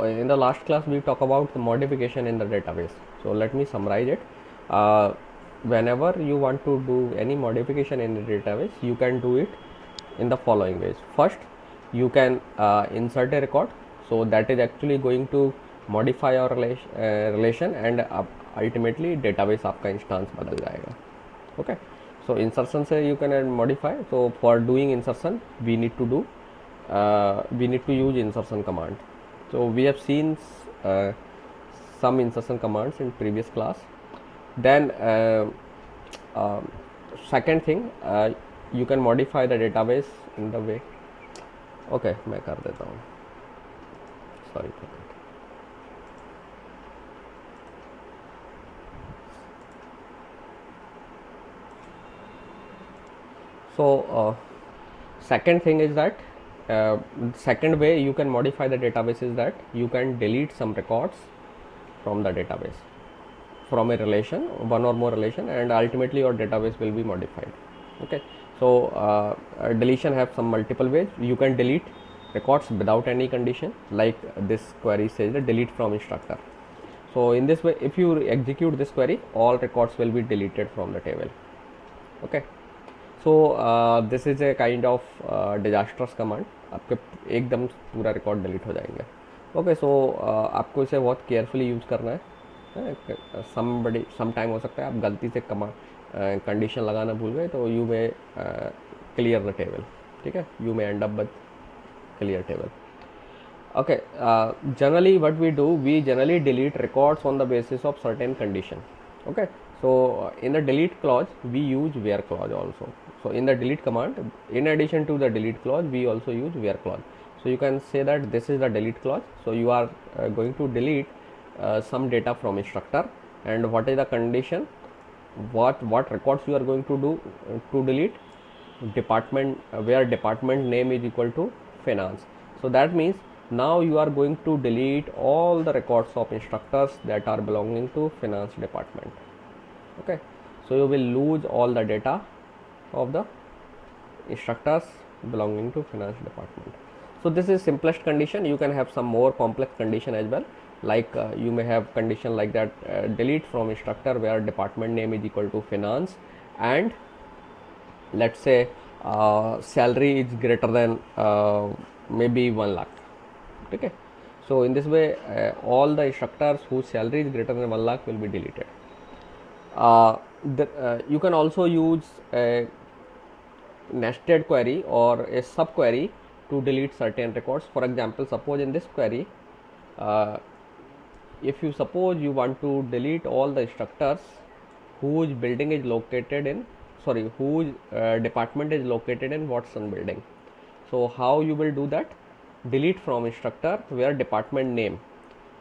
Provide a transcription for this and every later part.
In the last class we talk about the modification in the database. So let me summarize it. uh, Whenever you want to do any modification in the database, you can do it in the following ways. First, you can insert a record, so that is actually going to modify your relation and ultimately database आपका instance बदल जाएगा. Okay, so insertion से you can modify. So for doing insertion we need to use insertion command. So we have seen some insertion commands in previous class. Then second thing, you can modify the database in the way. Okay, मैं कर देता हूँ. Sorry for that. So second thing is that second way you can modify the database is that you can delete some records from the database, from a relation, one or more relation, and ultimately your database will be modified. Okay, so deletion have some multiple ways. You can delete records without any condition, like this query says that delete from instructor. So in this way, if you execute this query, all records will be deleted from the table. Okay, so this is a kind of disastrous command. आपके एकदम पूरा record delete हो जाएंगे. Okay, so आपको इसे बहुत carefully use करना है. सम टाइम हो सकता है आप गलती से कंडीशन लगाना भूल गए, तो you may clear the table. ठीक है, you may and up with clear table. Okay, generally what we do, we generally delete records on the basis of certain condition. Okay, so in the delete clause we use where clause also. So in the delete command, in addition to the delete clause, we also use where clause. So you can say that this is the delete clause. So you are going to delete some data from instructor, and what is the condition, what records you are going to do to delete? Department, where department name is equal to finance. So that means now you are going to delete all the records of instructors that are belonging to finance department. Okay, so you will lose all the data of the instructors belonging to finance department. So this is simplest condition. You can have some more complex condition as well, like you may have condition like that, delete from instructor where department name is equal to finance, and let's say salary is greater than maybe 1 lakh. Okay, so in this way all the instructors whose salary is greater than 1 lakh will be deleted. You can also use a nested query or a sub query to delete certain records. For example, suppose in this query, if you suppose you want to delete all the instructors whose building is located in, whose department is located in Watson building. So how you will do that? Delete from instructor where department name,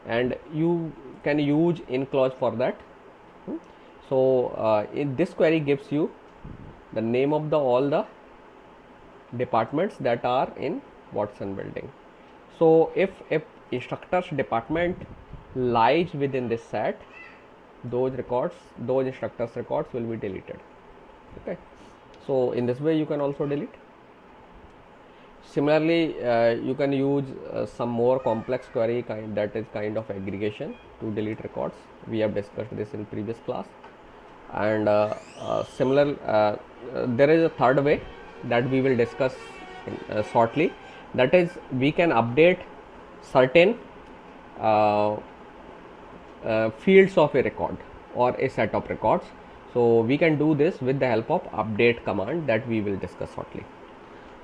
and you can use in clause for that. So in this query gives you the name of all the departments that are in Watson building. So if instructor's department lies within this set, those instructors records will be deleted. Okay, so in this way you can also delete. Similarly, you can use some more complex query that is kind of aggregation to delete records. We have discussed this in previous class. And there is a third way that we will discuss shortly. That is, we can update certain fields of a record or a set of records. So we can do this with the help of update command that we will discuss shortly.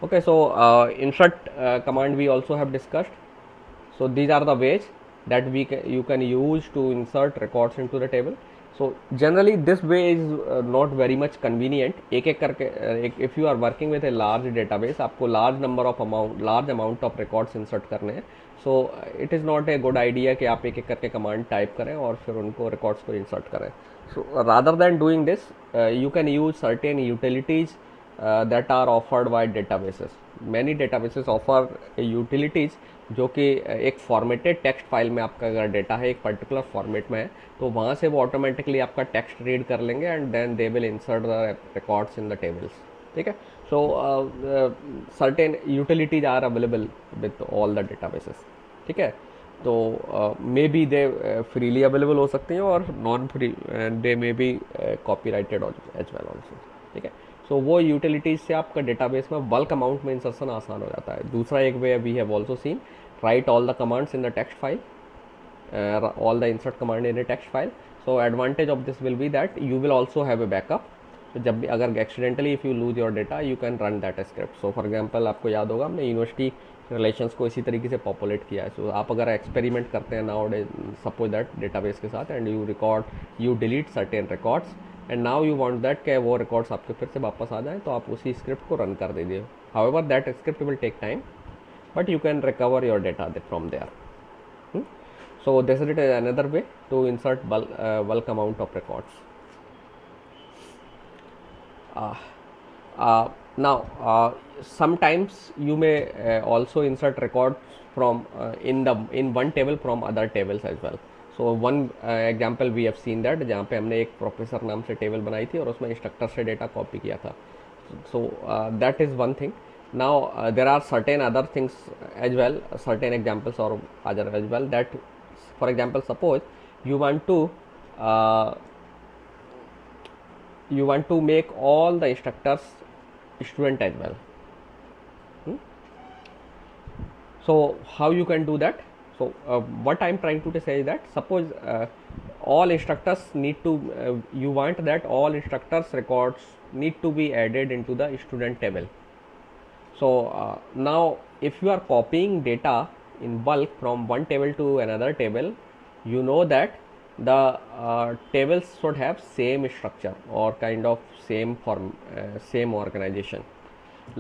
Okay, so insert command we also have discussed. So these are the ways that you can use to insert records into the table. So generally this way is not very much convenient. एक करके if you are working with a large database, आपको large amount of records insert करने हैं. So it is not a good idea कि आप एक करके command type करें और फिर उनको records को insert करें. So rather than doing this, you can use certain utilities that are offered by databases. Many databases offer utilities जो कि एक फॉर्मेटेड टेक्स्ट फाइल में आपका अगर डेटा है एक पर्टिकुलर फॉर्मेट में है, तो वहाँ से वो ऑटोमेटिकली आपका टेक्स्ट रीड कर लेंगे and then they will insert the records in the tables. ठीक है, so certain utilities are available with all the databases. ठीक है, तो may be they freely available हो सकती हैं और non free, they may be copyrighted as well also, ठीक है। सो वो यूटिलिटीज से आपका डेटाबेस में बल्क अमाउंट में इंसर्शन आसान हो जाता है। दूसरा एक way we have also seen, right all the commands in the text file, all the insert command in a text file. So advantage of this will be that you will also have a backup. तो जब भी अगर accidentally if you lose your data you can run that script. So for example आपको याद होगा हमने university relations को इसी तरीके से पॉपुलेट किया है। सो आप अगर एक्सपेरिमेंट करते हैं नाउ सपोज दैट डेटाबेस के साथ and you delete certain records and now you want that कि वो रिकॉर्ड्स आपके फिर से वापस आ जाएं, तो आप उसी स्क्रिप्ट को रन कर दीजिए। However that script will take time but you can recover your data from there. So this is another way to insert bulk amount of records. Now sometimes you may also insert records from in one table from other tables as well. So one example we have seen that जहाँ पे हमने एक professor नाम से table बनाई थी और उसमें इंस्ट्रक्टर से डेटा कॉपी किया था। So that is one thing. Now there are certain other things as well, certain examples or other as well, that for example suppose you want to make all the instructors student as well. So how you can do that? So what I am trying to say is that suppose all instructors need to you want that all instructors records need to be added into the student table. So now if you are copying data in bulk from one table to another table, you know that the tables should have same structure or kind of same form, same organization.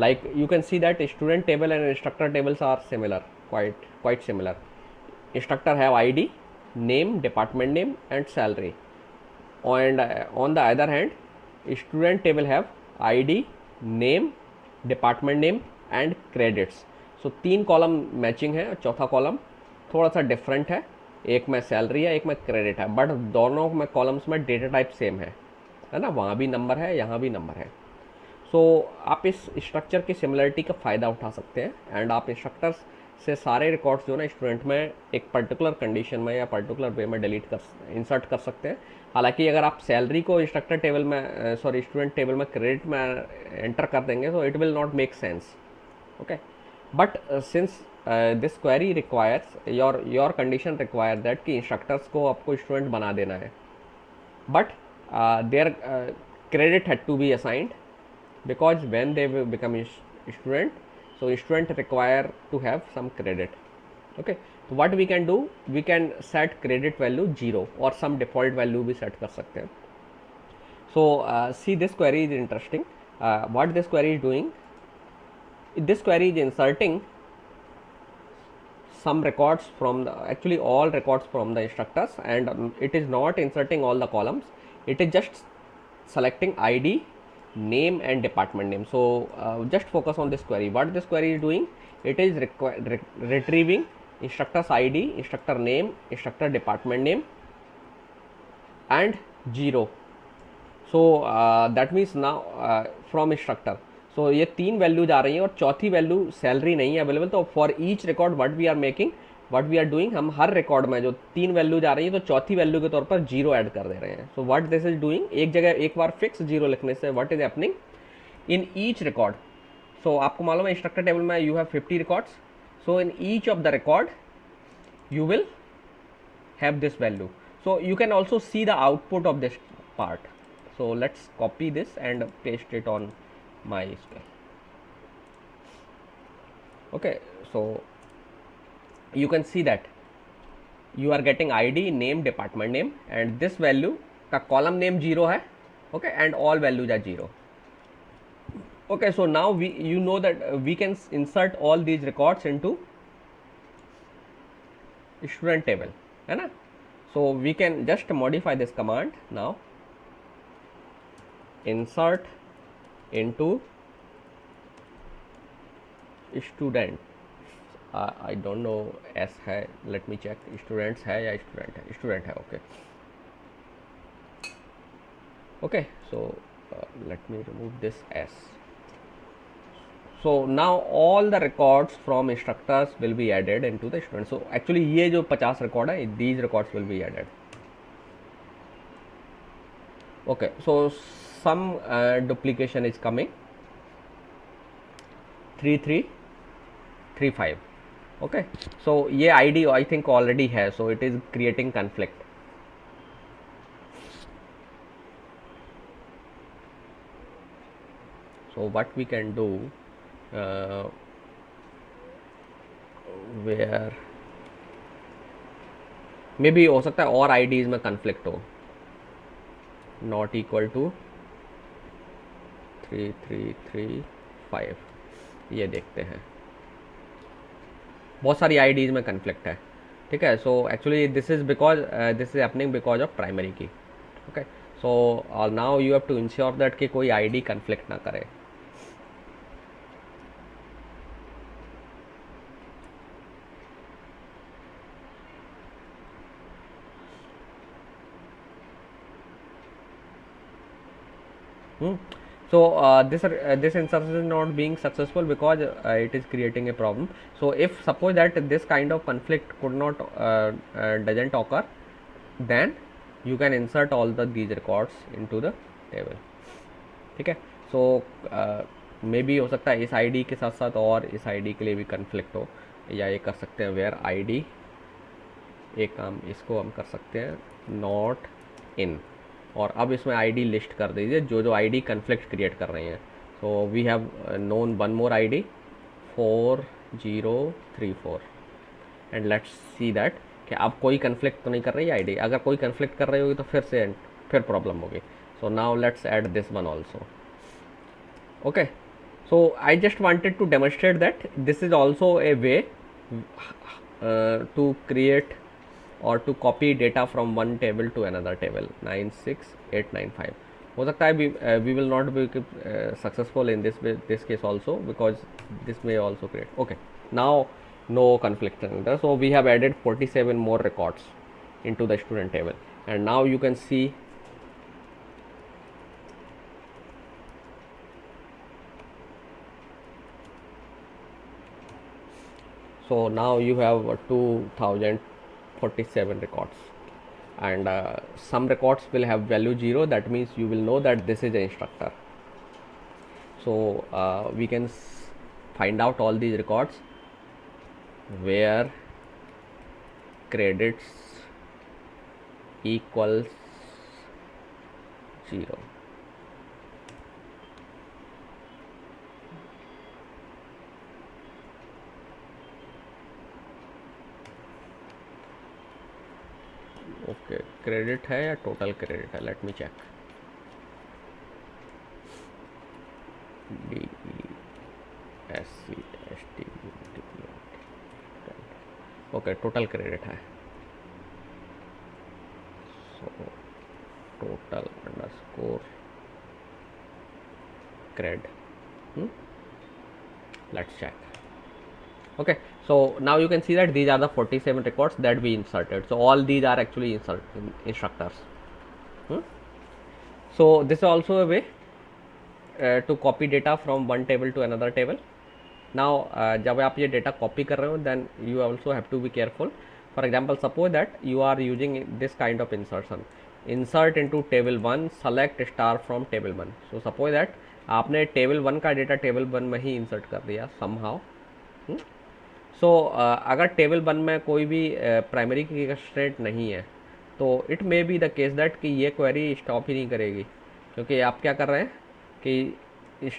Like you can see that student table and instructor tables are similar, quite similar. Instructor have ID, name, department name and salary, and on the other hand student table have ID, name, department name and credits. So 3 column matching है, चौथा column थोड़ा सा different है, एक में salary है एक में क्रेडिट है, बट दोनों में कॉलम्स में डेटा टाइप सेम है ना, वहाँ भी नंबर है यहाँ भी नंबर है। सो आप इस स्ट्रक्चर की सिमिलरिटी का फ़ायदा उठा सकते हैं एंड आप इंस्ट्रक्टर्स से सारे रिकॉर्ड्स जो ना स्टूडेंट में एक पर्टिकुलर कंडीशन में या पर्टिकुलर वे में इंसर्ट कर सकते हैं। हालांकि अगर आप सैलरी को इंस्ट्रक्टर टेबल में स्टूडेंट टेबल में क्रेडिट में एंटर कर देंगे तो it will not make sense, okay. But since this query requires your condition require that कि इंस्ट्रक्टर्स को आपको स्टूडेंट बना देना है, but their credit had to be assigned because when they will become student, so student require to have some credit, okay. So what we can do, we can set credit value 0 or some default value भी set कर सकते हैं। So see this query is interesting. What this query is doing, this query is inserting some records from the, actually all records from the instructors, and it is not inserting all the columns, it is just selecting ID, name and department name. So just focus on this query. What this query is doing, it is retrieving instructor's ID, instructor name, instructor department name and 0. So that means now from instructor, so ये 3 values आ रही हैं और चौथी value salary नहीं है available. तो for each record what we are doing, हम हर रिकॉर्ड में जो 3 वैल्यूज आ रही है तो चौथी वैल्यू के तौर पर 0 ऐड कर दे रहे हैं। So what this is doing, एक जगह एक बार फिक्स 0 लिखने से what is happening in each record. So आपको मालूम है इंस्ट्रक्टर टेबल में you have 50 records, so in each of the record you will have this value. So you can also see the output of this part. So let's copy this and paste it on MySQL. Okay, so you can see that you are getting ID, name, department name, and this value का column name 0 है, okay, and all values are 0. Okay, so now you know that we can insert all these records into student table, है ना। So we can just modify this command now, insert into student, I don't know S है, let me check, students है या student है, okay, okay. So let me remove this S. so now all the records from instructors will be added into the student. So actually ये जो 50 record है, these records will be added. Okay, so some duplication is coming, 3335. Okay, so ये ID I think already है, so it is creating conflict. So what we can do, where maybe हो सकता है और IDs में conflict हो, not equal to 3335. ये देखते हैं, बहुत सारी IDs में conflict है, ठीक है. So actually this is because this is happening because of primary key. Okay, so now you have to ensure that कि कोई ID conflict ना करे. So this insertion is not being successful because it is creating a problem. So if suppose that this kind of conflict could not doesn't occur, then you can insert all these records into the table, ठीक है. So maybe हो सकता है इस ID के साथ साथ और इस ID के लिए भी conflict हो, या ये कर सकते हैं where ID, एक काम इसको हम कर सकते हैं not in, और अब इसमें ID लिस्ट कर दीजिए जो जो ID कन्फ्लिक्ट क्रिएट कर रही हैं. So we have known one more ID 4034 and let's see that कि अब कोई कन्फ्लिक्ट तो नहीं कर रही है ID. अगर कोई कन्फ्लिक्ट कर रही होगी तो फिर प्रॉब्लम होगी. So now let's add this one also. Okay, so I just wanted to demonstrate that this is also a way to create और to copy data from one table to another table. 96895 हो सकता है we will not be successful in this case also because this may also create. Okay, now no conflict. So we have added 47 more records into the student table, and now you can see so now you have 2047 records, and some records will have value 0. That means you will know that this is an instructor. So we can find out all these records where credits equals 0. Okay, credit है या total credit है, let me check. DESCST. Okay, total credit है. So total underscore cred. Let's check. Okay, so now you can see that these are the 47 records that we inserted. So all these are actually instructors. So this is also a way to copy data from one table to another table. Now जब आप ये data copy कर रहे हो, then you also have to be careful. For example, suppose that you are using this kind of insertion. Insert into table 1, select star from table 1. So suppose that आपने table 1 का data table 1 में ही insert कर दिया somehow. सो अगर table 1 में कोई भी primary की कंस्ट्रेंट नहीं है तो it may be the case that कि ये क्वेरी स्टॉप ही नहीं करेगी, क्योंकि आप क्या कर रहे हैं कि इस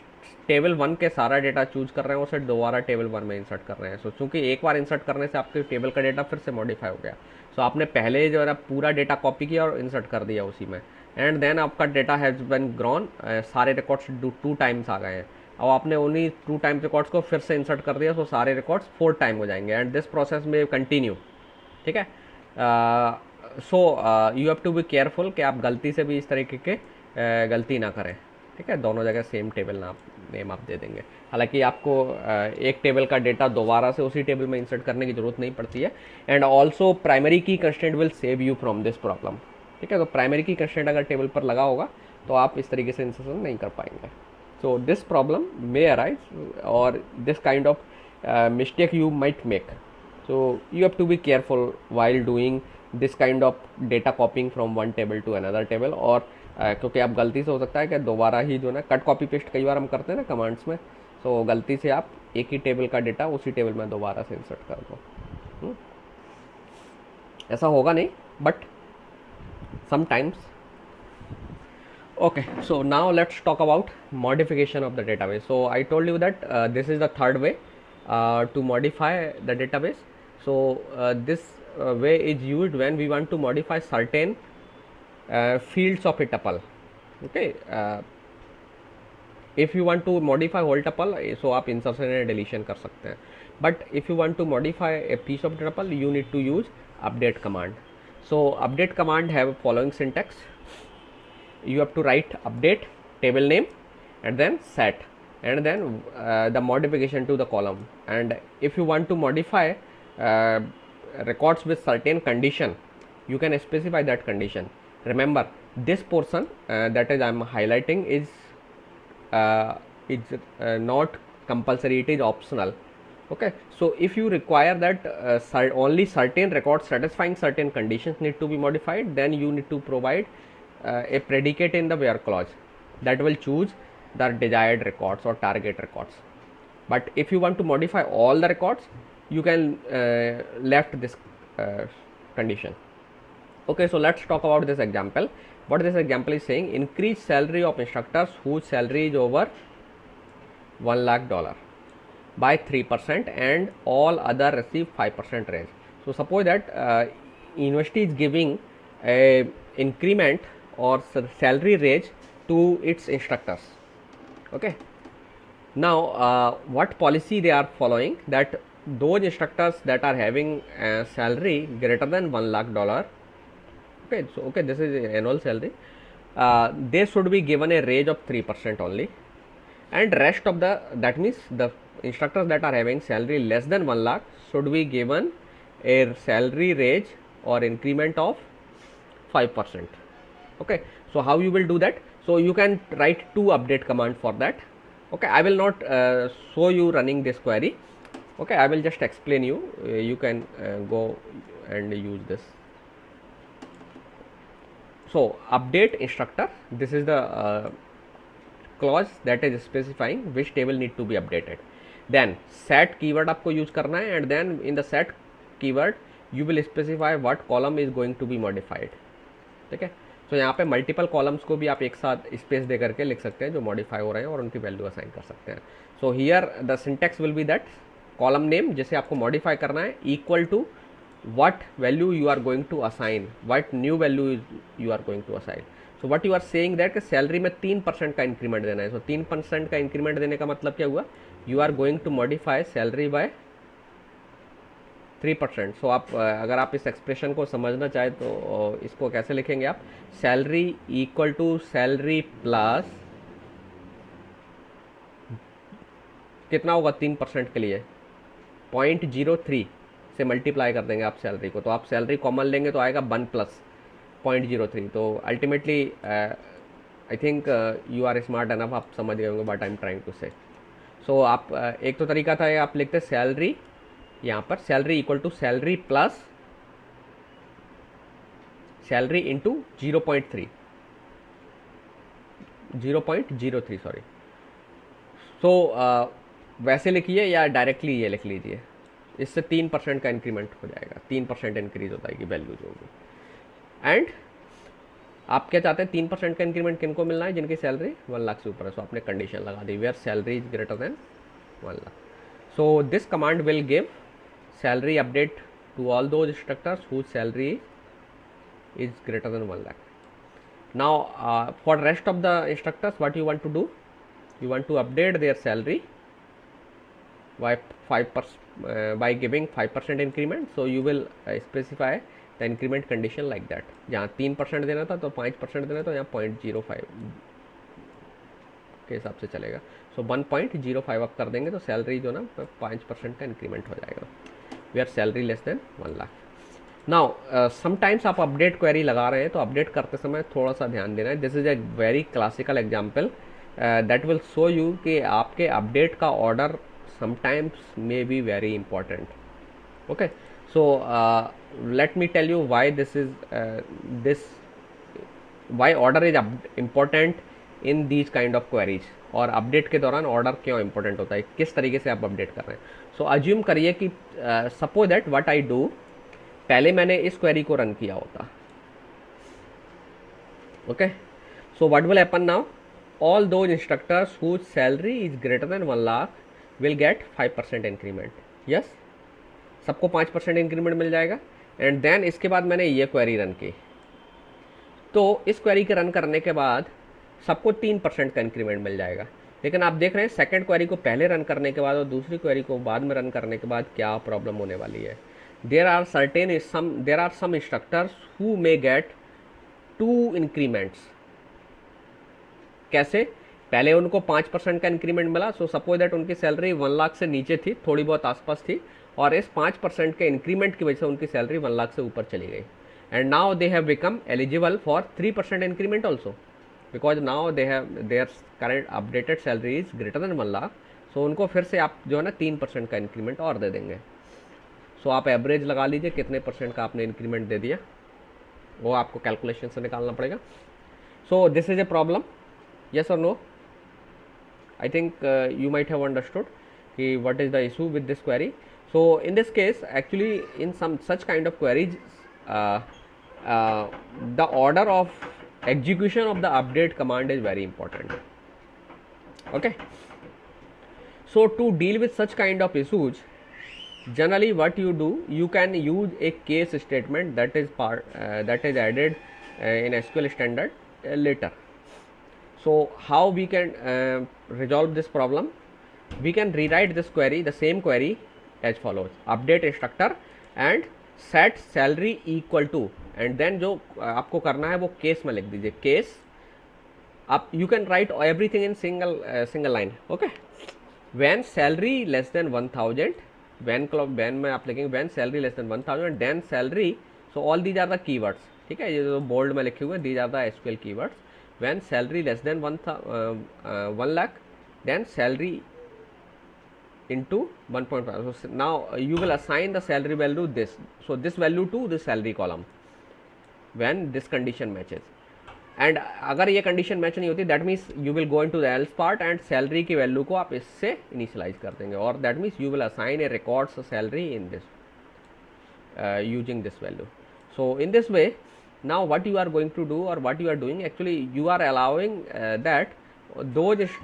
टेबल 1 के सारा डेटा चूज कर रहे हैं, उसे दोबारा टेबल 1 में इंसर्ट कर रहे हैं. सो चूँकि एक बार इंसर्ट करने से आपके टेबल का डेटा फिर से मॉडिफाई हो गया. सो आपने पहले जो है पूरा डेटा कॉपी किया और इंसर्ट कर दिया उसी में, एंड देन आपका डेटा हैज़ बीन ग्रॉन. सारे रिकॉर्ड्स 2 टाइम्स आ गए हैं. अब आपने उन्हीं 2 टाइम्स रिकॉर्ड्स को फिर से इंसर्ट कर दिया, तो सारे रिकॉर्ड्स 4 टाइम हो जाएंगे, एंड दिस प्रोसेस में कंटिन्यू. ठीक है. So you have to be careful कि आप गलती से भी इस तरीके के गलती ना करें. ठीक है, दोनों जगह सेम टेबल नेम आप दे देंगे. हालांकि आपको एक टेबल का डेटा दोबारा से उसी टेबल में इंसर्ट करने की ज़रूरत नहीं पड़ती है. एंड ऑल्सो प्राइमरी की constraint will save you from this problem. ठीक है, तो प्राइमरी की कंस्ट्रेंट अगर टेबल पर लगा होगा तो आप इस तरीके से इंसर्शन नहीं कर पाएंगे. So this problem may arise, or this kind of mistake you might make. So you have to be careful while doing this kind of data copying from one table to another table. और क्योंकि आप गलती से हो सकता है कि दोबारा ही जो ना कट कॉपी पेस्ट कई बार हम करते हैं ना कमांड्स में, तो गलती से आप एक ही टेबल का डेटा उसी टेबल में दोबारा से इंसर्ट कर दो। ऐसा होगा नहीं, but sometimes. Okay, so now let's talk about modification of the database. So I told you that this is the third way to modify the database. So this way is used when we want to modify certain fields of a tuple. Okay, if you want to modify whole tuple, so आप insertion and deletion कर सकते हैं. But if you want to modify a piece of tuple, you need to use update command. So update command have following syntax. You have to write update table name and then set, and then the modification to the column. And if you want to modify records with certain condition, you can specify that condition. Remember, this portion that is I am highlighting is not compulsory, it is optional. Okay, so if you require that only certain records satisfying certain conditions need to be modified, then you need to provide a predicate in the where clause that will choose the desired records or target records. But if you want to modify all the records, you can left this condition. Okay, so let's talk about this example. What this example is saying: increase salary of instructors whose salary is over $1 lakh by 3%, and all other receive 5% raise. So suppose that university is giving a increment or salary raise to its instructors. Okay, now what policy they are following, that those instructors that are having a salary greater than $1 lakh, okay, so okay, this is annual salary, they should be given a raise of 3% only, and rest of the, that means the instructors that are having salary less than 1 lakh should be given a salary raise or increment of 5%. Okay, so how you will do that? So you can write two update command for that. Okay, I will not show you running this query. Okay, I will just explain you. You can go and use this. So update instructor, this is the clause that is specifying which table need to be updated. Then set keyword आपको use करना है, and then in the set keyword you will specify what column is going to be modified. ठीक है, तो यहाँ पे multiple columns को भी आप एक साथ स्पेस दे करके लिख सकते हैं जो मॉडिफाई हो रहे हैं, और उनकी वैल्यू असाइन कर सकते हैं. So here the syntax will be that column name जिसे आपको मॉडिफाई करना है equal to what value you are going to assign, what new value you are going to assign. So what you are saying that कि salary में 3% का increment देना है. सो 3% का इंक्रीमेंट देने का मतलब क्या हुआ, you are going to modify salary by 3%. So आप अगर आप इस एक्सप्रेशन को समझना चाहें तो इसको कैसे लिखेंगे आप, salary equal to salary plus कितना होगा 3% के लिए 0.03 से मल्टीप्लाई कर देंगे आप सैलरी को. तो आप सैलरी कॉमन लेंगे तो आएगा 1 प्लस 0.03. तो ultimately I think you are smart enough, आप समझ गए होंगे what I am trying to say. So आप एक तो तरीका था आप लिखते सैलरी, यहाँ पर salary equal to salary plus salary into 0.03 sorry. So वैसे लिखिए या डायरेक्टली ये लिख लीजिए, इससे 3% का इंक्रीमेंट हो जाएगा, 3% इंक्रीज हो जाएगी वैल्यू जो होगी. एंड आप क्या चाहते हैं 3% का इंक्रीमेंट किनको मिलना है, जिनकी सैलरी 1 लाख से ऊपर है. सो आपने कंडीशन लगा दी where salary is greater than 1 lakh. So this command will give salary update to all those instructors whose salary is greater than 1 lakh. Now for rest of the instructors what you want to do, you want to update their salary by 5% by giving 5% increment. So you will specify the increment condition like that. जहाँ 3% देना था तो 5% देना, तो यहाँ 0.05 के हिसाब से चलेगा. सो 1.05 अप कर देंगे तो सैलरी जो ना 5% का इंक्रीमेंट हो जाएगा where salary less than 1 lakh. Now sometimes आप अपडेट क्वेरी लगा रहे हैं तो अपडेट करते समय थोड़ा सा ध्यान देना है. This is a very classical example that will show you कि आपके अपडेट का order sometimes may be very important. Okay, so let me tell you why this why order is important in these kind of queries. और update के दौरान order क्यों important होता है, किस तरीके से आप अपडेट कर रहे हैं. सो अज्यूम करिए कि suppose that what I do, पहले मैंने इस क्वेरी को रन किया होता. Okay, so what will happen now, all those instructors whose salary is greater than 1 lakh will get 5% increment. Yes, सबको 5% इंक्रीमेंट मिल जाएगा. एंड देन इसके बाद मैंने ये क्वेरी रन की, तो इस क्वेरी के रन करने के बाद सबको 3% का इंक्रीमेंट मिल जाएगा. लेकिन आप देख रहे हैं सेकंड क्वेरी को पहले रन करने के बाद और दूसरी क्वेरी को बाद में रन करने के बाद क्या प्रॉब्लम होने वाली है. There are some instructors who may get 2 इंक्रीमेंट्स. कैसे, पहले उनको 5% का इंक्रीमेंट मिला. सो सपोज दैट उनकी सैलरी 1 लाख से नीचे थी, थोड़ी बहुत आसपास थी, और इस 5% के इंक्रीमेंट की वजह से उनकी सैलरी 1 लाख से ऊपर चली गई. And now they have become eligible for 3% increment also, because now they have their current updated salary is greater than 1 lakh. So उनको फिर से आप जो है ना 3% का इंक्रीमेंट और दे देंगे. सो आप एवरेज लगा लीजिए कितने परसेंट का आपने इंक्रीमेंट दे दिया, वो आपको कैलकुलेशन से निकालना पड़ेगा. सो this is a problem, yes or no? I think you might have understood what is the issue with this query. So in this case, actually in some such kind of queries, the order of execution of the update command is very important. Okay, so to deal with such kind of issues, generally what you do, you can use a case statement that is added in SQL standard later. So how we can resolve this problem? We can rewrite this query, the same query as follows: update instructor and set salary equal to, and then जो आपको करना है वो case में लिख दीजिए. Case आप you can write everything in single line. Okay, when salary less than 1000, when में आप लिखेंगे when salary less than 1000, then salary, so all these are the keywords. ठीक है, ये जो बोल्ड में लिखे हुए these are the SQL keywords. When salary less than 1 lakh, then salary into 1.5. So now you will assign the salary value this. So this value to this salary column when this condition matches. And अगर ये condition match नहीं होती, that means you will go into the else part and salary की value को आप इससे initialize कर देंगे, और that means you will assign a records salary in this using this value. So in this way, now what you are going to do, or what you are doing, actually you are allowing that those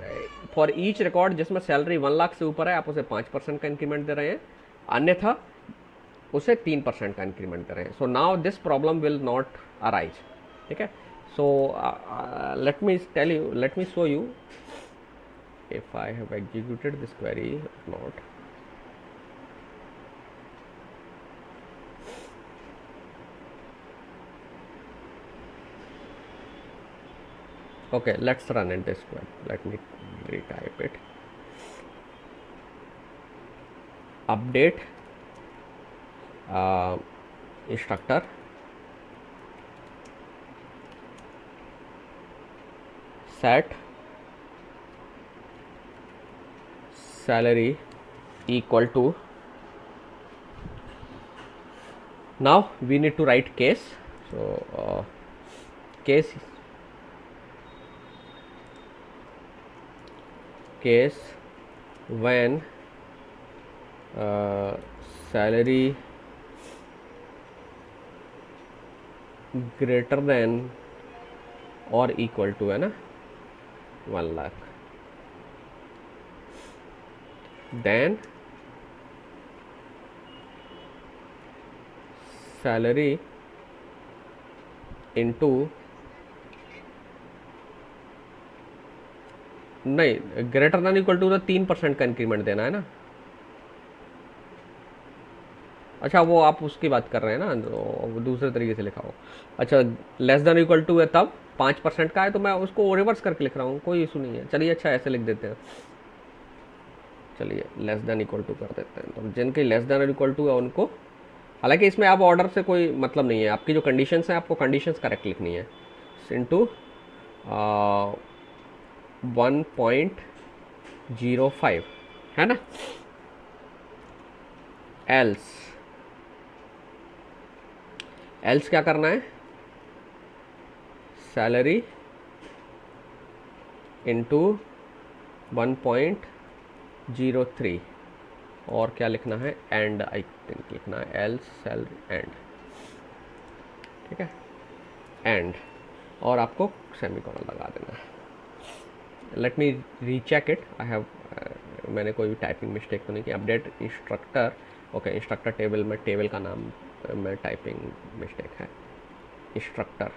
for each record जिसमें salary 1 lakh से ऊपर है, आप उसे 5% का increment दे रहे हैं, अन्यथा उसे 3% का इंक्रीमेंट दे रहे हैं. So now this problem will not arise. ठीक है, सो let me show you if I have executed this query or not. Okay, let's run it this way. Let me retype it. Update instructor set salary equal to, now we need to write case. So case when salary greater than or equal to, है ना, 1 lakh, then salary into, नहीं, greater than equal to 3% का increment देना है ना. अच्छा, वो आप उसकी बात कर रहे हैं ना, तो दूसरे तरीके से लिखा हो. अच्छा, लेस देन इक्वल टू है तब 5% का है, तो मैं उसको रिवर्स करके लिख रहा हूँ, कोई इशू नहीं है. चलिए, अच्छा ऐसे लिख देते हैं. चलिए लेस देन इक्वल टू कर देते हैं. तो जिनके लेस देन इक्वल टू है उनको, हालांकि इसमें आप ऑर्डर से कोई मतलब नहीं है, आपकी जो कंडीशंस हैं आपको कंडीशंस करेक्ट लिखनी है. इनटू 1.05 है ना। एल्स क्या करना है, सैलरी इंटू 1.03 और क्या लिखना है, एंड आई थिंक लिखना है एल्स सैलरी एंड, ठीक है, एंड, और आपको सेमीकोलन लगा देना है। Let me recheck it, I have, मैंने कोई भी टाइपिंग मिस्टेक तो नहीं की। Update instructor, okay, instructor table में टेबल का नाम में टाइपिंग मिस्टेक है। Instructor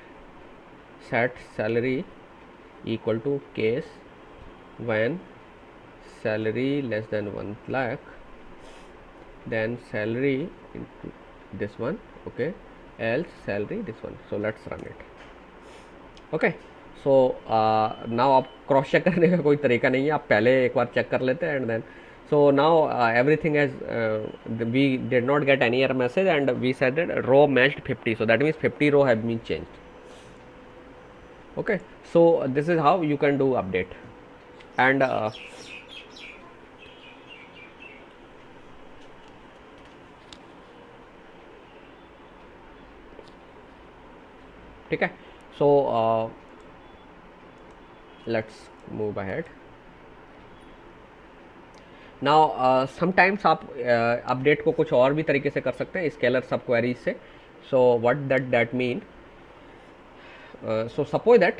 set salary equal to case when salary less than 1 lakh, then salary into this one, okay, else salary this one. So let's run it. Okay, so now आप cross check करने का कोई तरीका नहीं है, आप पहले एक बार चेक कर लेते हैं and then, so now everything has we did not get any error message and we said that row matched 50, so that means 50 row have been changed. Okay, so this is how you can do update and ठीक है। So let's move ahead now. Sometimes आप update को कुछ और भी तरीके से कर सकते हैं, स्केलर सब क्वेरीज से। So what that mean, so suppose that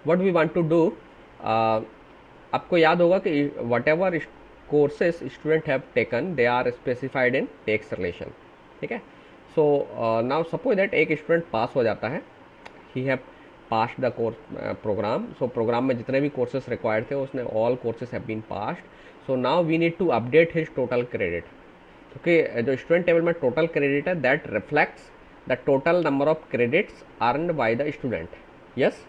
what we want to do, आपको याद होगा कि whatever courses student have taken they are specified in text relation, ठीक है। सो नाउ सपोज दैट एक student pass हो जाता है, he have passed the course program, so program में जितने भी कोर्सेज रिक्वायर्ड थे उसने all courses have been passed. So now we need to update his total credit, क्योंकि जो स्टूडेंट टेबल में टोटल क्रेडिट है that reflects the total number of credits earned by the student. Yes,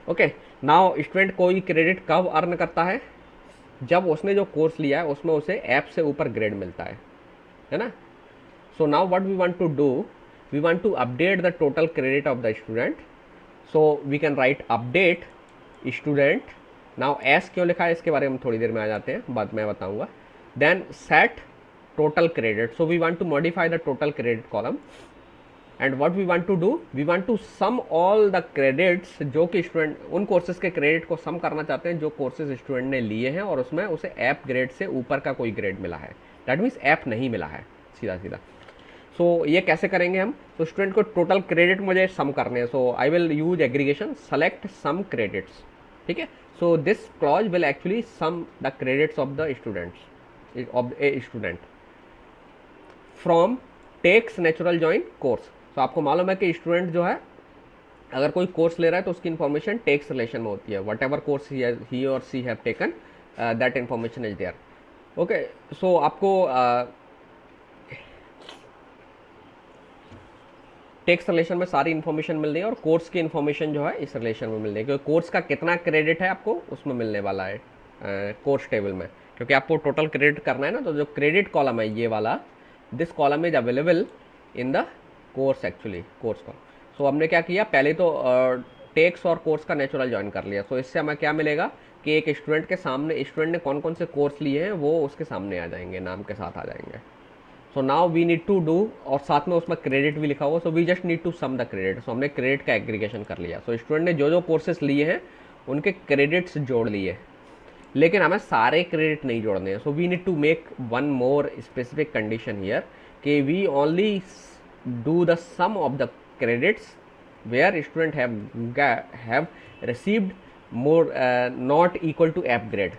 okay. Now student कोई credit कब earn करता है, जब उसने जो कोर्स लिया है उसमें उसे ऐप से ऊपर ग्रेड मिलता है ना। So now what we want to do, we want to update the total credit of the student. So we can write update student. Now S क्यों लिखा है इसके बारे में हम थोड़ी देर में आ जाते हैं, बाद में बताऊंगा। Then set total credit, so we want to modify the total credit column and what we want to do, we want to sum all the credits, जो कि स्टूडेंट उन कोर्सेज के क्रेडिट को सम करना चाहते हैं जो कोर्सेज स्टूडेंट ने लिए हैं और उसमें उसे ऐप ग्रेड से ऊपर का कोई ग्रेड मिला है, दैट मीन्स ऐप नहीं मिला है, सीधा सीधा। सो ये कैसे करेंगे हम, तो स्टूडेंट को टोटल क्रेडिट मुझे सम करने हैं, so I will use aggregation select sum credits, ठीक है। So this clause will actually sum the credits of the students of a student from takes natural join course. तो आपको मालूम है कि स्टूडेंट जो है अगर कोई कोर्स ले रहा है तो उसकी इन्फॉर्मेशन टेक्स रिलेशन में होती है, वट एवर कोर्स ही और she have taken that information is there. Okay, so आपको टेक्स्ट रिलेशन में सारी इन्फॉर्मेशन मिल रही है और कोर्स की इन्फॉर्मेशन जो है इस रिलेशन में मिल रही है, क्योंकि कोर्स का कितना क्रेडिट है आपको उसमें मिलने वाला है कोर्स टेबल में, क्योंकि आपको टोटल क्रेडिट करना है ना। तो जो क्रेडिट कॉलम है ये वाला, this column is available in the course, actually course का। सो हमने क्या किया, पहले तो टेक्स और कोर्स का नेचुरल ज्वाइन कर लिया। सो इससे हमें क्या मिलेगा कि एक स्टूडेंट के सामने स्टूडेंट ने कौन कौन से कोर्स लिए हैं वो उसके सामने आ जाएंगे, नाम के साथ आ जाएंगे। So now we need to do, और साथ में उसमें क्रेडिट भी लिखा हुआ, so we just need to sum the credit. So हमने क्रेडिट का एग्रीगेशन कर लिया। सो स्टूडेंट ने जो जो कोर्सेज लिए हैं उनके क्रेडिट्स जोड़ लिए, लेकिन हमें सारे क्रेडिट नहीं जोड़ने हैं। So we need to make one more specific condition here कि we only do the sum of the credits where student have received more not equal to app grade.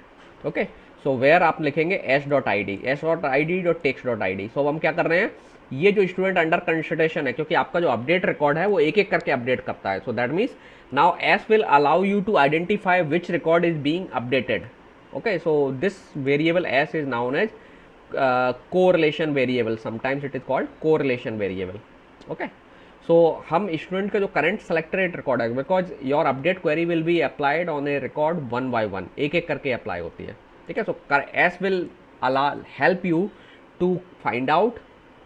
Okay, so where आप लिखेंगे s.id.text.id। so हम क्या कर रहे हैं, ये जो स्टूडेंट अंडर कंसिडरेशन है, क्योंकि आपका जो अपडेट रिकॉर्ड है वो एक एक करके अपडेट करता है। So that means now s will allow you to identify which record is being updated. Okay, so this variable s is known as correlation variable, sometimes it is called correlation variable. Okay, so हम student का जो current selected record है, because your update query will be applied on a record one by one, एक एक करके apply होती है, ठीक है। So as will help you to find out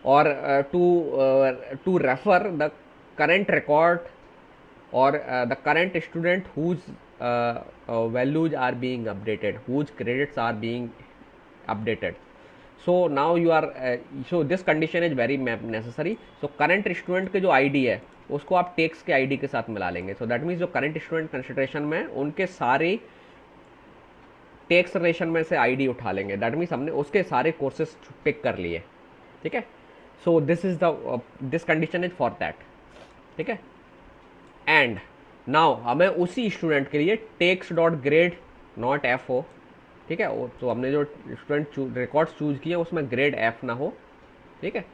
और to refer the current record और the current student whose values are being updated, whose credits are being updated. So now you are so this condition is very necessary. So current student के जो ID है उसको आप takes के ID के साथ मिला लेंगे. So that means जो current student consideration में उनके सारे टेक्स रेशन में से ID उठा लेंगे. दैट मीन्स हमने उसके सारे कोर्सेज पिक कर लिए. ठीक है. So this is the this condition is for that. ठीक है. एंड नाउ हमें उसी स्टूडेंट के लिए takes dot grade not F हो. ठीक है. तो हमने जो स्टूडेंट रिकॉर्ड्स चूज किए उसमें ग्रेड एफ ना हो. ठीक है.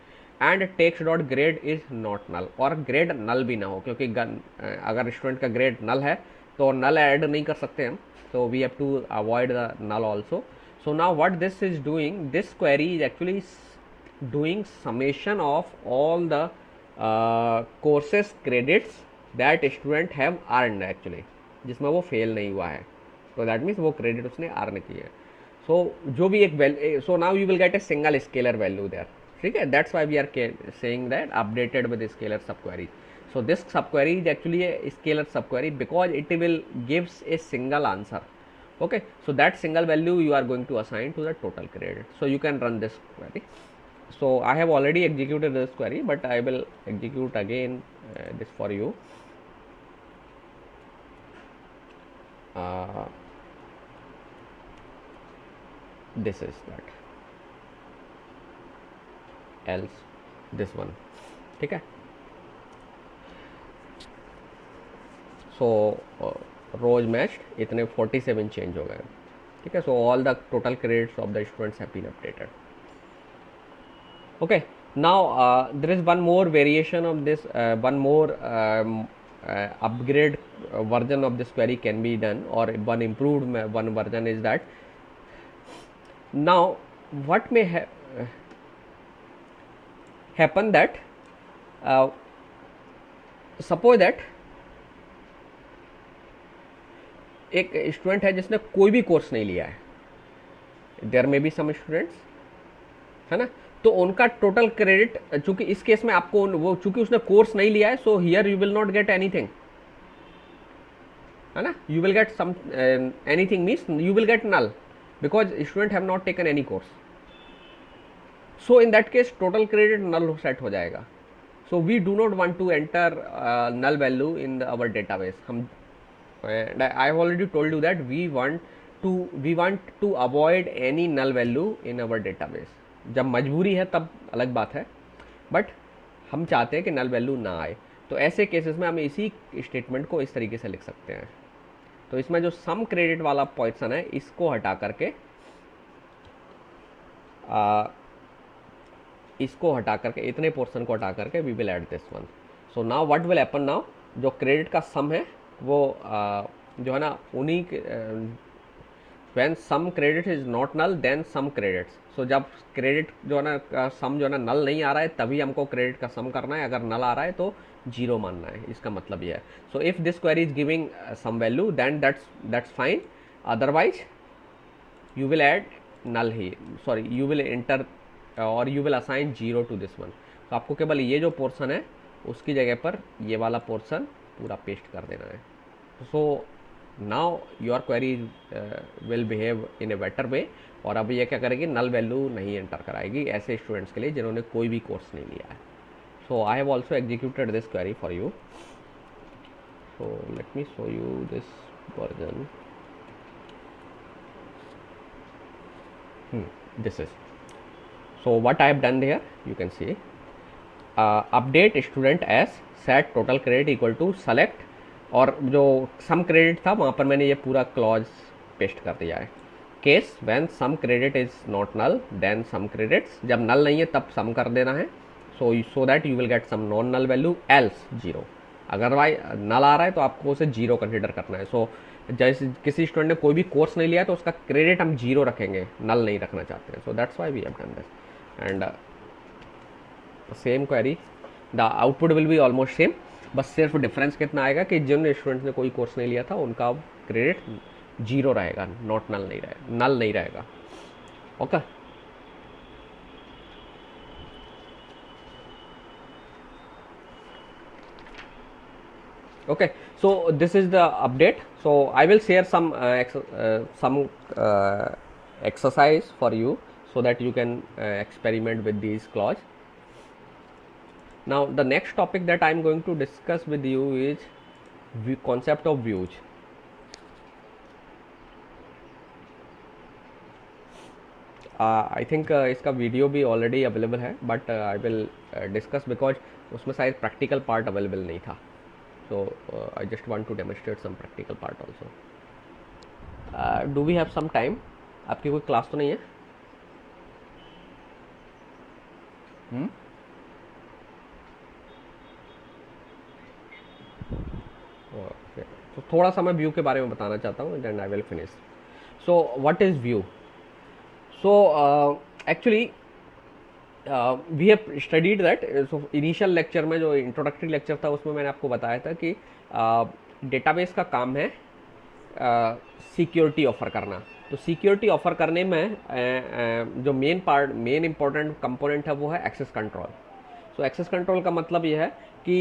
And takes dot grade is not null, और ग्रेड नल भी ना हो, क्योंकि अगर स्टूडेंट का ग्रेड नल है तो नल ऐड नहीं कर सकते हम. So we have to avoid the null also. So now what this is doing, this query is actually doing summation of all the courses credits that student have earned actually, जिसमें वो fail नहीं हुआ है. तो that means वो credit उसने earn किए हैं. So जो भी एक value, so now you will get a single scalar value there. ठीक है. That's why we are saying that updated with scalar subquery. So this subquery is actually a scalar subquery because it will gives a single answer. Okay. So that single value you are going to assign to the total credit. So you can run this query. So I have already executed this query, but I will execute again this for you. This is that. Else this one. ठीक है. सो रोज matched इतने 47 change हो गए. ठीक है. So all the total credits of the students have been updated. Okay. Now there is one more variation of this, one more upgrade version of this query can be done, or one improved one version is that now what may happen that suppose that एक student है जिसने कोई भी course नहीं लिया है. There may be some students, है ना. तो उनका टोटल क्रेडिट, चूंकि इस केस में आपको वो चूंकि उसने कोर्स नहीं लिया है, so here you will not get anything, है ना. You will get some anything means you will get null because student have not taken any course. So in that case total credit null set हो जाएगा. So we do not want to enter null value in our database. हम and I have already told you that we want to avoid any null value in our database. जब मजबूरी है तब अलग बात है, बट हम चाहते हैं कि null value ना आए. तो ऐसे केसेस में हम इसी स्टेटमेंट को इस तरीके से लिख सकते हैं. तो इसमें जो सम क्रेडिट वाला पोर्शन है इसको हटा करके इतने पोर्शन को हटा करके we will add this one. So now what will happen, now जो क्रेडिट का सम है वो जो है ना उन्हीं when sum credit is not null then sum credits. So जब क्रेडिट जो है ना सम जो है ना नल नहीं आ रहा है तभी हमको क्रेडिट का सम करना है. अगर नल आ रहा है तो जीरो मानना है. इसका मतलब ये है. So if this query is giving some value then that's fine. Otherwise you will add null ही, सॉरी यू विल एंटर और you will assign zero to this one. तो आपको केवल ये जो पोर्शन है उसकी जगह पर ये वाला पोर्शन पूरा पेस्ट कर देना है. So now your query will behave in a better way. और अब ये क्या करेगी, नल वैल्यू नहीं एंटर कराएगी ऐसे स्टूडेंट्स के लिए जिन्होंने कोई भी कोर्स नहीं लिया है. So I have also executed this query for you. So let me show you this version. This is so what I have done there. You can see update student as set total credit equal to select, और जो some credit था वहाँ पर मैंने ये पूरा clause paste कर दिया है. Case when sum credit is not null then sum credits, जब नल नहीं है तब सम कर देना है. So that you will get some non null value else zero. अगरवाइज नल आ रहा है तो आपको उसे जीरो कंसिडर करना है. सो जैसे किसी स्टूडेंट ने कोई भी कोर्स नहीं लिया तो उसका क्रेडिट हम जीरो रखेंगे, नल नहीं रखना चाहते हैं. So that's why we have done this. And same query, the output will be almost same, बस सिर्फ डिफरेंस कितना आएगा कि जिन स्टूडेंट्स ने कोई कोर्स नहीं लिया था उनका क्रेडिट जीरो रहेगा, नॉट नल नहीं रहेगा, नल नहीं रहेगा. Okay. Okay, so this is the update. So I will share some exercise for you so that you can experiment with these clause. Now the next topic that I am going to discuss with you is concept of views. I think इसका video भी already available है, but I will discuss because उसमें शायद practical part available नहीं था. So I just want to demonstrate some practical part also. Do we have some time? आपकी कोई class तो नहीं है? ओके, तो थोड़ा सा मैं व्यू के बारे में बताना चाहता हूँ, then I will finish. So what is view? So actually we have studied that. So initial lecture में जो introductory lecture था उसमें मैंने आपको बताया था कि डेटाबेस का काम है सिक्योरिटी ऑफर करना. तो सिक्योरिटी ऑफर करने में जो मेन इंपॉर्टेंट कंपोनेंट है वो है access control. So access control का मतलब ये है कि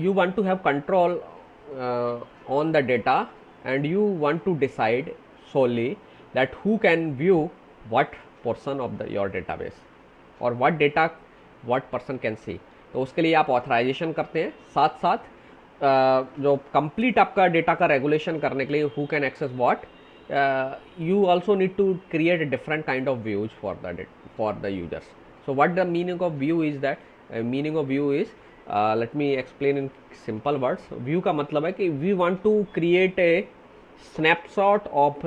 you want to have control on the data and you want to decide solely that who can view what portion of your database or what data what person can see. तो उसके लिए आप authorisation करते हैं, साथ साथ जो complete आपका डेटा का रेगुलेशन करने के लिए who can access what, you also need to create different kind of views for the users. So what the meaning of view is that, meaning of view is, let me explain in simple words. View का मतलब है कि we want to create a snapshot of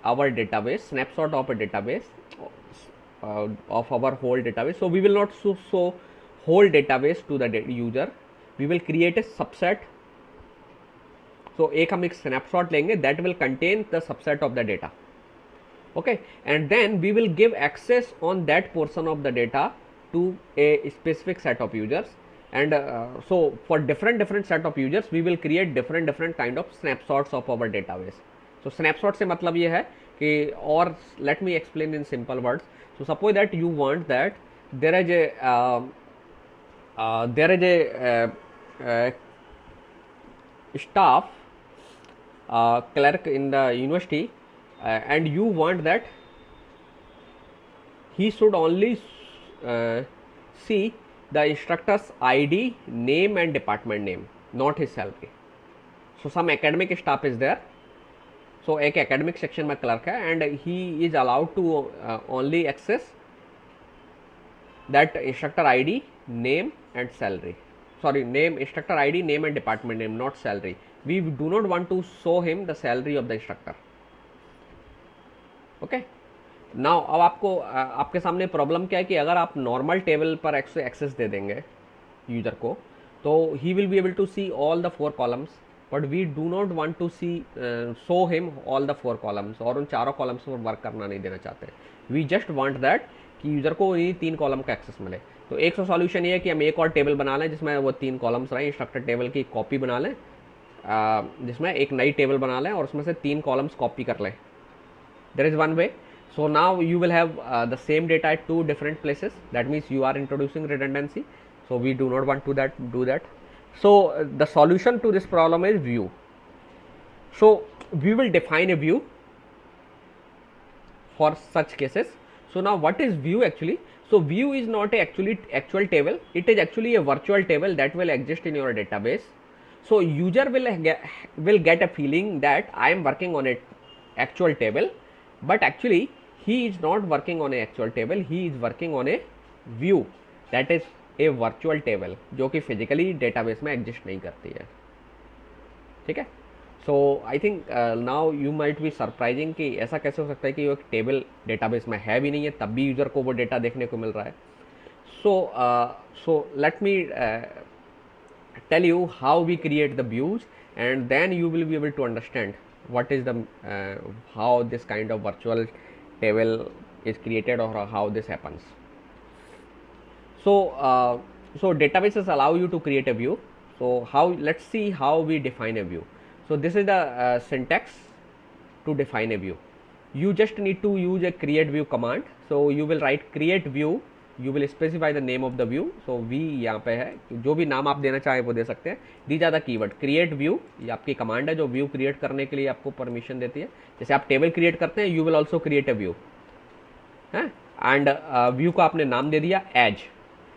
our database, snapshot of a database of our whole database. So we will not show whole database to the user, we will create a subset. So एक हम एक snapshot लेंगे that will contain the subset of the data. Okay, and then we will give access on that portion of the data to a specific set of users. And so for different set of users we will create different kind of snapshots of our database. So snapshot से मतलब ये है कि, और let me explain in simple words. So suppose that you want that there is a staff clerk in the university, and you want that he should only see the instructor's ID, name and department name, not his salary. So some academic staff is there. So एक academic section में clerk है and he is allowed to only access that instructor ID, name and salary. Sorry, name, instructor ID, name and department name, not salary. We do not want to show him the salary of the instructor. Okay. Now अब आपके सामने problem क्या है कि अगर आप normal table पर access दे देंगे यूजर को, तो he will be able to see all the 4 columns, but we do not want to see show him all the 4 columns, और उन चारों कॉलम्स पर वर्क करना नहीं देना चाहते. वी जस्ट वांट दैट कि यूजर को इन्हीं 3 कॉलम का एक्सेस मिले. तो एक सॉल्यूशन ये है कि हम एक और टेबल बना लें जिसमें वो 3 कॉलम्स रहे, इंस्ट्रक्टर टेबल की कॉपी बना लें, जिसमें एक नई टेबल बना लें और उसमें से 3 कॉलम्स कॉपी कर लें. There is one way. So now you will have the same data at 2 different places. That means you are introducing redundancy. So we do not want to do that. So the solution to this problem is view. So we will define a view for such cases. So now what is view actually? So view is not a actual table. It is actually a virtual table that will exist in your database. So user will get a feeling that I am working on a actual table, but actually he is not working on a actual table, he is working on a view that is a virtual table जो कि physically database में exist नहीं करती है. ठीक है. So I think now you might be surprising कि ऐसा कैसे हो सकता है कि वो एक टेबल डेटाबेस में है भी नहीं है तब भी यूजर को वो डेटा देखने को मिल रहा है. So let me tell you how we create the views, and then you will be able to understand what is the how this kind of virtual table is created or how this happens. So databases allow you to create a view. So let's see how we define a view. So this is the syntax to define a view. You just need to use a create view command. So you will write create view you will specify the name of the view. So we यहाँ पे है, जो भी नाम आप देना चाहें वो दे सकते हैं. These are the keyword. Create view, ये आपकी कमांड है जो व्यू क्रिएट करने के लिए आपको परमिशन देती है. जैसे आप टेबल क्रिएट करते हैं, you will also create a view है. एंड व्यू को आपने नाम दे दिया एज,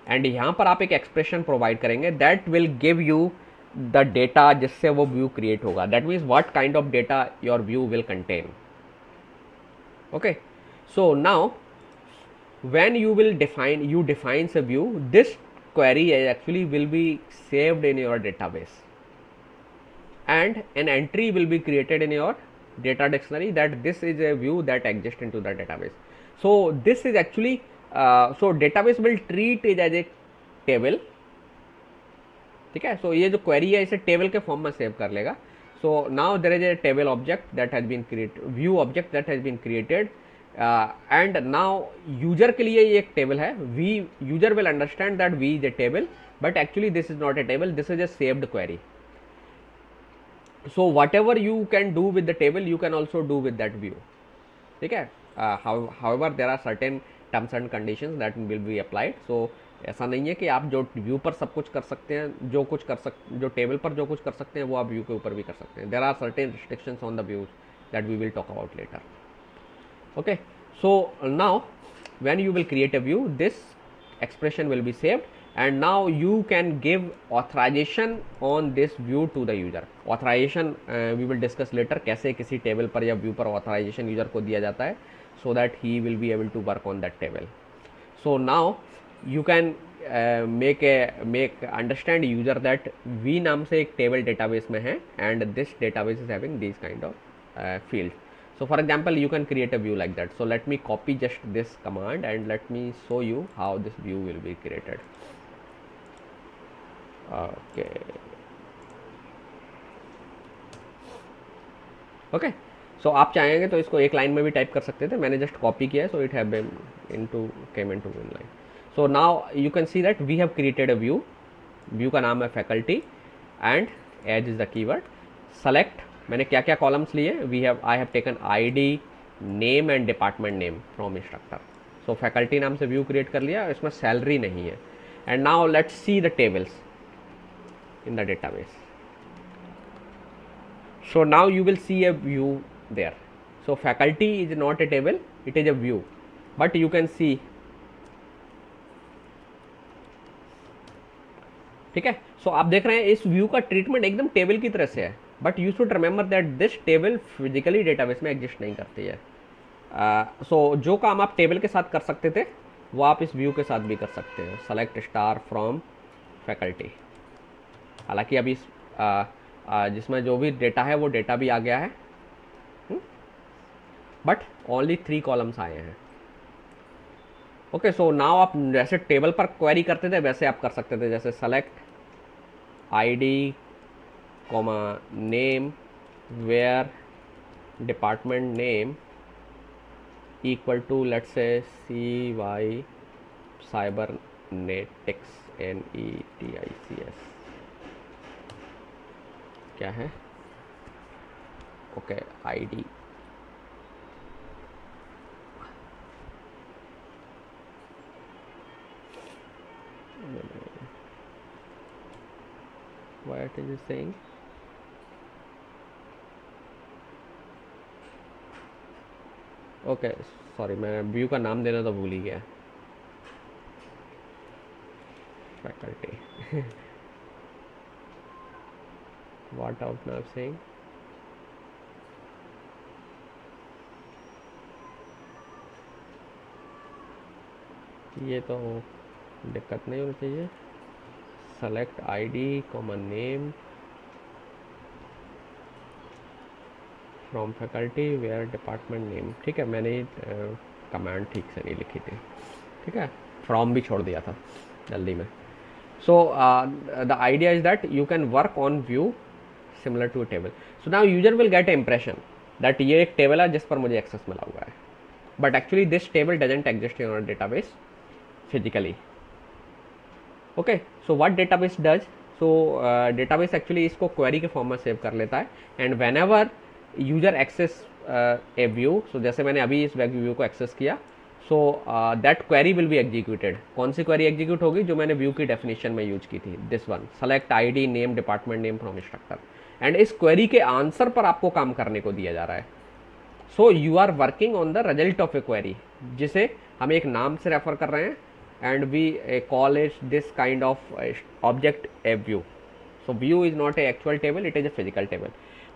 एंड यहाँ पर आप एक एक्सप्रेशन प्रोवाइड करेंगे that will give you the data जिससे वो व्यू क्रिएट होगा. That means what kind of data your view will contain. Okay, so now when you will defines a view, this query actually will be saved in your database, and an entry will be created in your data dictionary that this is a view that exists into the database. So this is actually so database will treat it as a table. ठीक है, so ये जो query है इसे table के form में save कर लेगा. So now there is a table object that has been created, view object that has been created. And now user के लिए ये एक टेबल है. We user will understand that view is a table, but actually this is not a table, this is a saved query. So whatever you can do with the table you can also do with that view. ठीक है, however there are certain terms and conditions that will be applied. सो ऐसा नहीं है कि आप जो view पर सब कुछ कर सकते हैं, जो टेबल पर जो कुछ कर सकते हैं वो आप व्यू के ऊपर भी कर सकते हैं. There are certain restrictions on the views that we will talk about later. Okay, so now when you will create a view, this expression will be saved, and now you can give authorization on this view to the user. Authorization we will discuss later, कैसे किसी table पर या view पर authorization user को दिया जाता है so that he will be able to work on that table. So now you can make understand user that v नाम से एक टेबल डेटाबेस में है, and this database is having these kind of fields. So for example, you can create a view like that. So let me copy just this command and let me show you how this view will be created. Okay. Okay. So आप चाहेंगे तो इसको एक line में भी type कर सकते थे, मैंने जस्ट कॉपी किया है. So it have been came into one line. So now you can see that we have created a view. View का नाम है faculty and age is the keyword. Select, मैंने क्या क्या कॉलम्स लिए. I have taken ID, name and department name from instructor. So faculty नाम से view create कर लिया, इसमें सैलरी नहीं है. And now let's see the tables in the database. So now you will see a view there. So faculty is not a table, it is a view, but you can see. ठीक है, सो आप देख रहे हैं इस view का treatment एकदम table की तरह से है, but you should remember that this table physically database में एग्जिस्ट नहीं करती है. सो जो काम आप टेबल के साथ कर सकते थे वो आप इस व्यू के साथ भी कर सकते हैं. Select star from faculty. हालांकि अभी जिसमें जो भी डेटा है वो डेटा भी आ गया है, बट ओनली 3 कॉलम्स आए हैं. ओके, सो नाउ आप जैसे टेबल पर क्वेरी करते थे वैसे आप कर सकते थे. जैसे select ID, name where department name equal to let's say CY cybernetics NETICS. क्या है? Okay, ID. What is it saying? Okay, sorry मैं व्यू का नाम देना तो भूल ही गया. Faculty. What out now saying. ये तो दिक्कत नहीं होनी चाहिए. Select ID, name from faculty where department name. ठीक है, मैंने कमांड ठीक से नहीं लिखी थी. ठीक है, फ्रॉम भी छोड़ दिया था जल्दी में. So the idea is that you can work on view similar to table. So now user will get a impression that ये एक टेबल है जिस पर मुझे एक्सेस मिला हुआ है, but actually this table doesn't exist in our database physically. Okay, so what database does. So database actually इसको क्वेरी के फॉर्म में सेव कर लेता है, and whenever user access a view, so जैसे मैंने अभी इस व्यू को एक्सेस किया, so that query will be executed. कौन सी क्वेरी एग्जीक्यूट होगी? जो मैंने व्यू की डेफिनेशन में यूज की थी, this one, select ID name department name from instructor. And इस क्वेरी के आंसर पर आपको काम करने को दिया जा रहा है। So you are working on the result of a query, जिसे हम एक नाम से रेफर कर रहे हैं, and we call it this kind of object a view. So view is not a actual table, it is a physical table.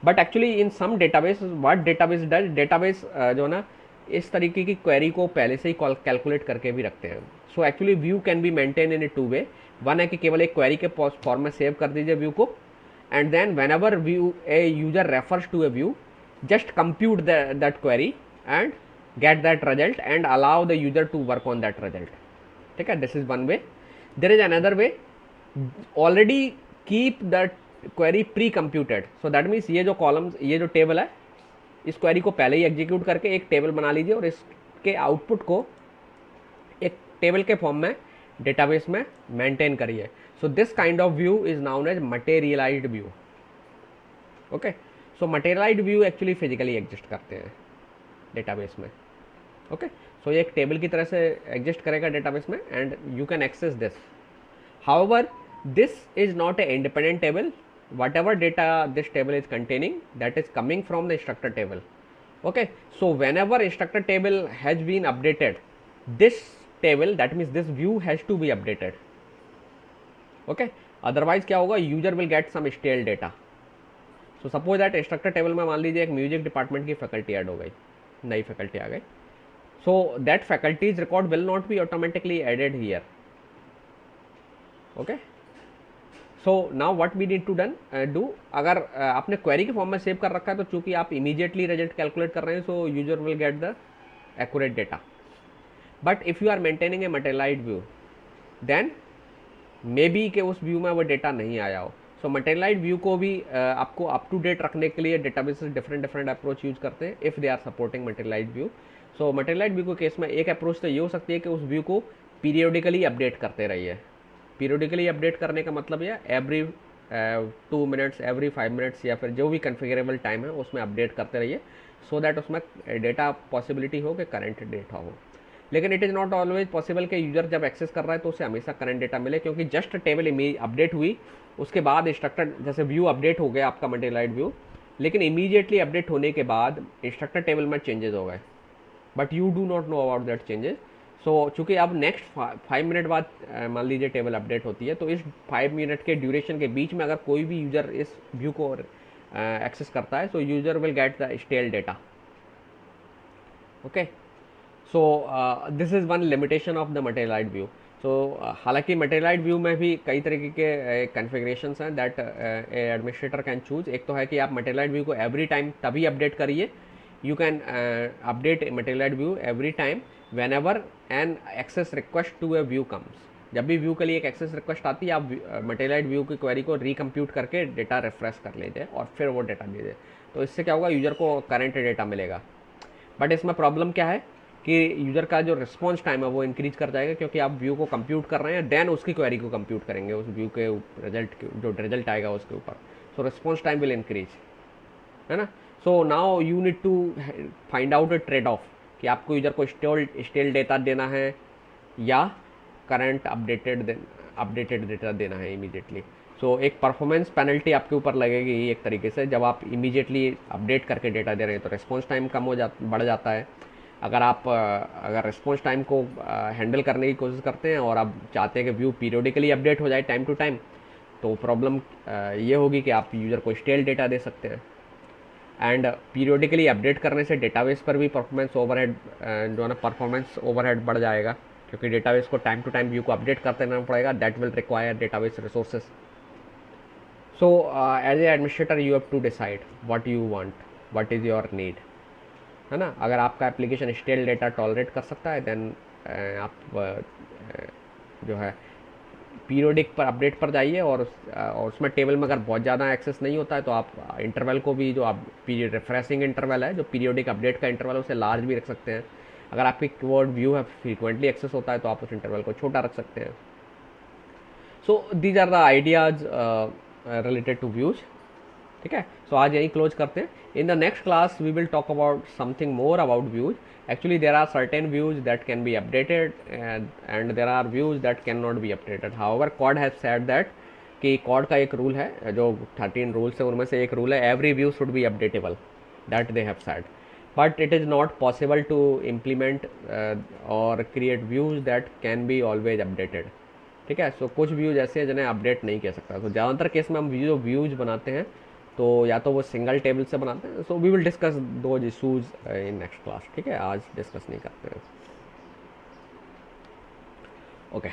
But actually in some database, what database does, database जो ना इस तरीके की query को पहले से ही calculate करके भी रखते हैं। So actually view can be maintain in A two way. One है कि केवल एक क्वेरी के फॉर्म में सेव कर दीजिए व्यू को, and then whenever view a user refers to a view, just compute that query and get that result and allow the user to work on that result. ठीक है, this is one way. There is another way, already keep that query pre computed. So that means ये जो columns, ये जो table है, इस query को पहले ही एग्जीक्यूट करके एक टेबल बना लीजिए और इसके आउटपुट को एक टेबल के फॉर्म में डेटाबेस में मेंटेन करिए। So this kind of view is known as materialized view. Okay, so materialized view actually physically exist करते हैं डेटाबेस में। ओके, सो ये एक टेबल की तरह से एग्जिस्ट करेगा डेटाबेस में, and you can access this. However this is not an independent table. Whatever data this table is containing, that is coming from the instructor table. Okay, so whenever instructor table has been updated, this table, that means this view has to be updated. Okay, otherwise क्या होगा, user will get some stale data. So suppose that instructor table में मान लीजिए एक music department की faculty add हो गई, नई फैकल्टी आ गई। so that faculty's record will not be automatically added here. Okay, so now what we need to do, अगर आपने क्वेरी के फॉर्म में सेव कर रखा है तो चूंकि आप इमीडिएटली रिजल्ट कैलकुलेट कर रहे हैं, so user will get the accurate data. But if you are maintaining a materialized view, then maybe कि उस व्यू में वो डेटा नहीं आया हो। सो मटेरियलाइज्ड व्यू को भी आपको अप टू डेट रखने के लिए डेटाबेसेस डिफरेंट अप्रोच यूज करते हैं if they are supporting materialized view. So materialized view के केस में एक अप्रोच तो ये हो सकती है कि उस व्यू को पीरियोडिकली अपडेट करते रहिए। पीरियोडिकली अपडेट करने का मतलब ये एवरी 2 मिनट्स, एवरी 5 मिनट्स, या फिर जो भी कन्फिगरेबल टाइम है उसमें अपडेट करते रहिए, सो दैट उसमें डेटा पॉसिबिलिटी हो कि करंट डेटा हो। लेकिन it is not always possible कि यूजर जब एक्सेस कर रहा है तो उसे हमेशा करंट डेटा मिले, क्योंकि जस्ट टेबल इमेज अपडेट हुई, उसके बाद इंस्ट्रक्टर, जैसे व्यू अपडेट हो गया आपका मटेरियलाइज्ड व्यू, लेकिन इमीडिएटली अपडेट होने के बाद इंस्ट्रक्टर टेबल में चेंजेस हो गए, but you do not know about that changes. सो चूँकि अब नेक्स्ट 5 मिनट बाद मान लीजिए टेबल अपडेट होती है, तो इस 5 मिनट के ड्यूरेशन के बीच में अगर कोई भी यूज़र इस व्यू को एक्सेस करता है, so user will get the stale data. Okay, so this is one limitation of the materialized view. So हालांकि मटेरियलाइज्ड व्यू में भी कई तरीके के कन्फिग्रेशंस हैं दैट एडमिनिस्ट्रेटर कैन चूज। एक तो है कि आप मटेरियलाइज्ड व्यू को एवरी टाइम तभी अपडेट करिए, you can update materialized view every time whenever an access request to a view comes। जब भी व्यू के लिए एक एक्सेस रिक्वेस्ट आती है, आप मटेरियलाइज्ड व्यू की क्वेरी को रिकम्प्यूट करके डेटा रिफ्रेश कर लीजिए और फिर वो डेटा दीजिए। तो इससे क्या होगा, यूज़र को करंट डेटा मिलेगा। बट इसमें प्रॉब्लम क्या है कि यूज़र का जो रिस्पॉन्स टाइम है वो इंक्रीज कर जाएगा, क्योंकि आप व्यू को कंप्यूट कर रहे हैं, देन उसकी क्वेरी को कंप्यूट करेंगे उस व्यू के रिजल्ट, जो रिजल्ट आएगा उसके ऊपर। So response time will increase, है ना। So now you need to find out a trade off कि आपको यूजर को स्टेल डेटा देना है या करंट अपडेटेड डेटा देना है इमीडिएटली। सो एक परफॉर्मेंस पेनल्टी आपके ऊपर लगेगी एक तरीके से, जब आप इमीडिएटली अपडेट करके डेटा दे रहे हैं तो रिस्पॉन्स टाइम कम बढ़ जाता है। अगर रिस्पॉन्स टाइम को हैंडल करने की कोशिश करते हैं और आप चाहते हैं कि व्यू पीरियोडिकली अपडेट हो जाए टाइम टू टाइम, तो प्रॉब्लम ये होगी कि आप यूज़र को स्टेल डेटा दे सकते हैं। एंड पीरियोडिकली अपडेट करने से डेटाबेस पर भी परफॉर्मेंस ओवरहेड जो है ना, परफॉर्मेंस ओवरहेड बढ़ जाएगा, क्योंकि डेटाबेस को टाइम टू टाइम व्यू को अपडेट करते रहना पड़ेगा। That will require database resources. So as a administrator you have to decide what you want, what is your need, है ना। अगर आपका एप्लीकेशन स्टेल डेटा टॉलरेट कर सकता है, देन आप जो है पीरियोडिक पर अपडेट पर जाइए, और उसमें टेबल में अगर बहुत ज़्यादा एक्सेस नहीं होता है तो आप इंटरवल को भी, जो आप रिफ्रेशिंग इंटरवल है, जो पीरियोडिक अपडेट का इंटरवल है, उसे लार्ज भी रख सकते हैं। अगर आपकी कीवर्ड व्यू है फ्रीक्वेंटली एक्सेस होता है तो आप उस इंटरवल को छोटा रख सकते हैं। So these are the ideas related to views. ठीक है, सो आज यही क्लोज करते हैं. In the next class we will talk about something more about views. Actually there are certain views that can be updated and there are views that can not be updated. However Codd has said that कि Codd का एक rule है, जो 13 rules है उनमें से एक rule है, every view should be updatable, that they have said. But it is not possible to implement और create views that can be always updated. ठीक है, सो कुछ व्यूज ऐसे हैं जिन्हें अपडेट नहीं कह सकता. तो ज़्यादातर केस में हम व्यूज बनाते हैं तो या तो वो सिंगल टेबल से बनाते हैं. सो वी विल डिस्कस दो इशूज इन नेक्स्ट क्लास. ठीक है, आज डिस्कस नहीं करते हैं. ओके.